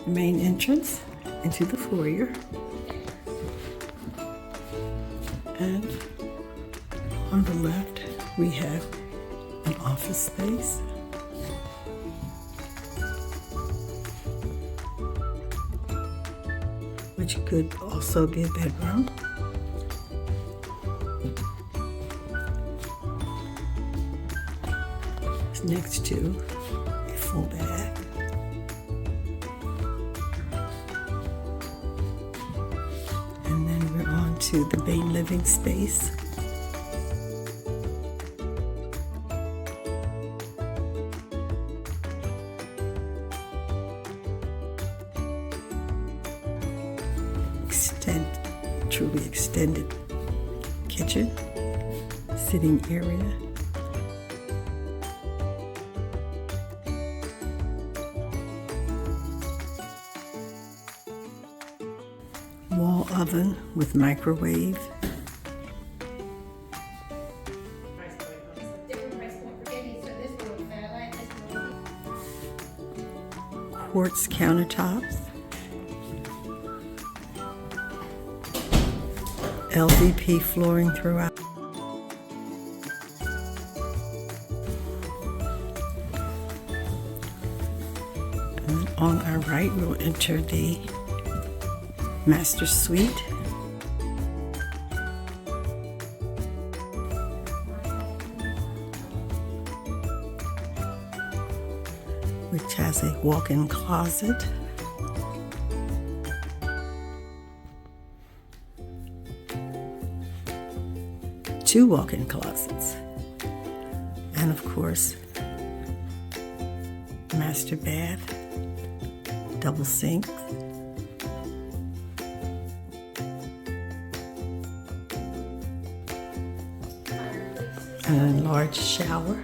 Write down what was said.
the main entrance into the foyer. And on the left, we have an office space. Which could also be a bedroom. It's next to a full bath. And then we're on to the main living space. Truly extended kitchen, sitting area. Wall oven with microwave. Quartz countertops. LVP flooring throughout. And then on our right, we'll enter the master suite. Which has a walk-in closet. Two walk-in closets, and of course, master bath, double sink, and a large shower.